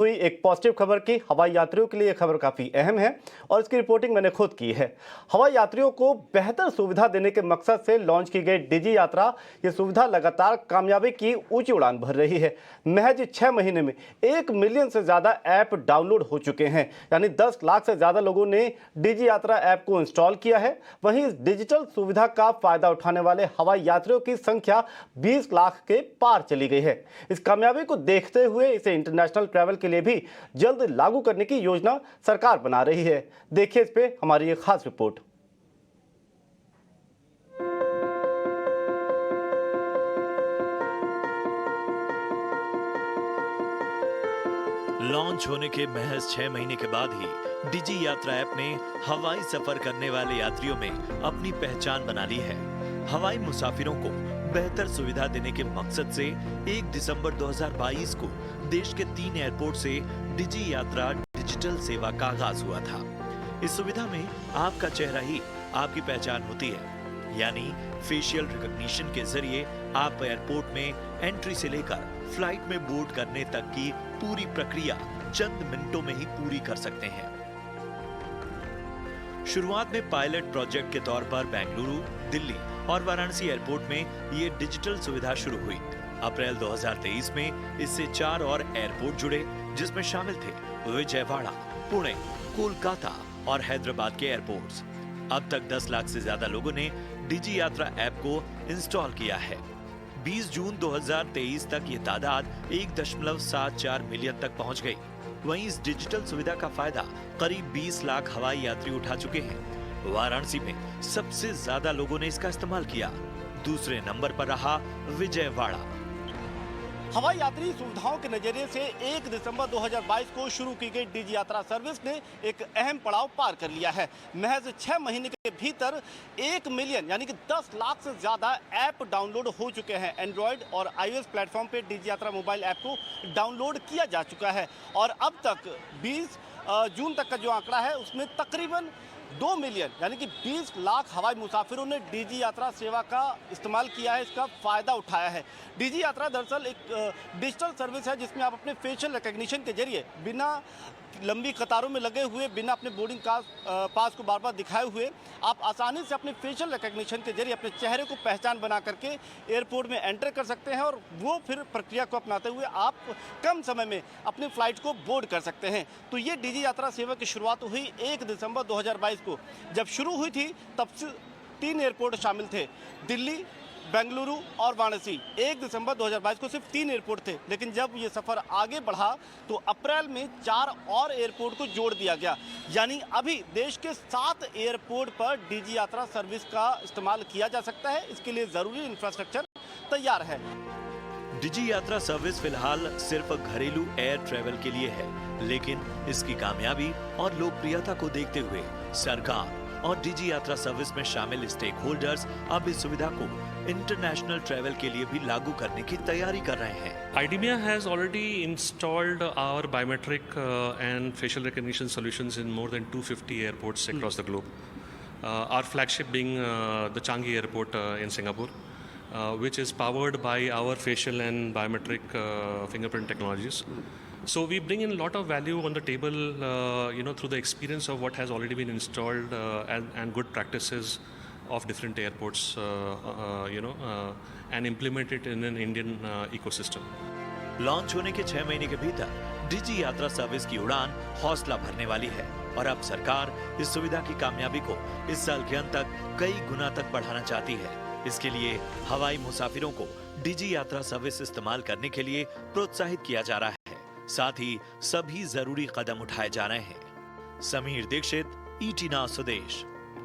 हुई एक पॉजिटिव खबर की। हवाई यात्रियों के लिए यह खबर काफ़ी अहम है और इसकी रिपोर्टिंग मैंने खुद की है। हवाई यात्रियों को बेहतर सुविधा देने के मकसद से लॉन्च की गई डिजी यात्रा, ये सुविधा लगातार कामयाबी की ऊंची उड़ान भर रही है। महज 6 महीने में 1 मिलियन से ज़्यादा ऐप डाउनलोड हो चुके हैं, यानी 10 लाख से ज़्यादा लोगों ने डिजी यात्रा ऐप को इंस्टॉल किया है। वहीं इस डिजिटल सुविधा का फायदा उठाने वाले हवाई यात्रियों की संख्या 20 लाख के पार चली गई है। इस कामयाबी को देखते हुए इसे इंटरनेशनल ट्रैवल के लिए भी जल्द लागू करने की योजना सरकार बना रही है। देखिए इस पे हमारी एक खास रिपोर्ट। लॉन्च होने के महज 6 महीने के बाद ही डिजी यात्रा ऐप ने हवाई सफर करने वाले यात्रियों में अपनी पहचान बना ली है। हवाई मुसाफिरों को बेहतर सुविधा देने के मकसद से 1 दिसंबर 2022 को देश के 3 एयरपोर्ट से डिजी यात्रा डिजिटल सेवा का आगाज हुआ था। इस सुविधा में आपका चेहरा ही आपकी पहचान होती है, यानी फेशियल रिकॉग्निशन के जरिए आप एयरपोर्ट में एंट्री से लेकर फ्लाइट में बोर्ड करने तक की पूरी प्रक्रिया चंद मिनटों में ही पूरी कर सकते हैं। शुरुआत में पायलट प्रोजेक्ट के तौर पर बेंगलुरु, दिल्ली और वाराणसी एयरपोर्ट में ये डिजिटल सुविधा शुरू हुई। अप्रैल 2023 में इससे 4 और एयरपोर्ट जुड़े, जिसमें शामिल थे विजयवाड़ा, पुणे, कोलकाता और हैदराबाद के एयरपोर्ट्स। अब तक 10 लाख से ज्यादा लोगों ने डिजी यात्रा ऐप को इंस्टॉल किया है। 20 जून 2023 तक ये तादाद 1.74 मिलियन तक पहुंच गई। वहीं इस डिजिटल सुविधा का फायदा करीब 20 लाख हवाई यात्री उठा चुके हैं। वाराणसी में सबसे ज्यादा लोगों ने इसका इस्तेमाल किया। दूसरे नंबर पर रहा विजयवाड़ा। हवाई यात्री सुविधाओं के नजरिए से 1 दिसंबर 2022 को शुरू की गई डिजी यात्रा सर्विस ने एक अहम पड़ाव पार कर लिया है। महज 6 महीने के भीतर 1 मिलियन यानी कि 10 लाख से ज्यादा ऐप डाउनलोड हो चुके हैं। एंड्रॉयड और iOS प्लेटफॉर्म पे डिजी यात्रा मोबाइल ऐप को डाउनलोड किया जा चुका है और अब तक 20 जून तक का जो आंकड़ा है उसमें तकरीबन 2 मिलियन यानी कि 20 लाख हवाई मुसाफिरों ने डिजी यात्रा सेवा का इस्तेमाल किया है, इसका फ़ायदा उठाया है। डिजी यात्रा दरअसल एक डिजिटल सर्विस है जिसमें आप अपने फेशियल रिकग्निशन के जरिए बिना लंबी कतारों में लगे हुए, बिना अपने बोर्डिंग पास को बार बार दिखाए हुए आप आसानी से अपने फेशियल रिकग्निशन के जरिए अपने चेहरे को पहचान बना करके एयरपोर्ट में एंटर कर सकते हैं और वो फिर प्रक्रिया को अपनाते हुए आप कम समय में अपनी फ्लाइट को बोर्ड कर सकते हैं। तो ये डिजी यात्रा सेवा की शुरुआत हुई 1 दिसंबर 2022 को। जब शुरू हुई थी तब से 3 एयरपोर्ट शामिल थे, दिल्ली, बेंगलुरु और वाराणसी। 1 दिसंबर 2022 को सिर्फ 3 एयरपोर्ट थे, लेकिन जब ये सफ़र आगे बढ़ा तो अप्रैल में 4 और एयरपोर्ट को जोड़ दिया गया, यानी अभी देश के 7 एयरपोर्ट पर डिजी यात्रा सर्विस का इस्तेमाल किया जा सकता है। इसके लिए ज़रूरी इंफ्रास्ट्रक्चर तैयार है। डिजी यात्रा सर्विस फिलहाल सिर्फ घरेलू एयर ट्रैवल के लिए है, लेकिन इसकी कामयाबी और लोकप्रियता को देखते हुए सरकार और डिजी यात्रा सर्विस में शामिल स्टेक होल्डर्स अब इस सुविधा को इंटरनेशनल ट्रैवल के लिए भी लागू करने की तैयारी कर रहे हैं। IDEMIA has already installed our biometric and facial recognition solutions in more than 250 airports across the globe. Our flagship being the Changi Airport in Singapore, which is powered by our facial and biometric fingerprint technologies. So we bring in a lot of value on the table, through the experience of what has already been installed and good practices of different airports, and implement it in an Indian ecosystem. Launch होने के 6 महीने के भीतर डिजी यात्रा service की उड़ान हौसला भरने वाली है और अब सरकार इस सुविधा की कामयाबी को इस साल के अंत तक कई गुना तक बढ़ाना चाहती है। इसके लिए हवाई मुसाफिरों को डिजी यात्रा सर्विस इस्तेमाल करने के लिए प्रोत्साहित किया जा रहा है। साथ ही सभी जरूरी कदम उठाए जा रहे हैं। समीर दीक्षित, ET Now स्वदेश।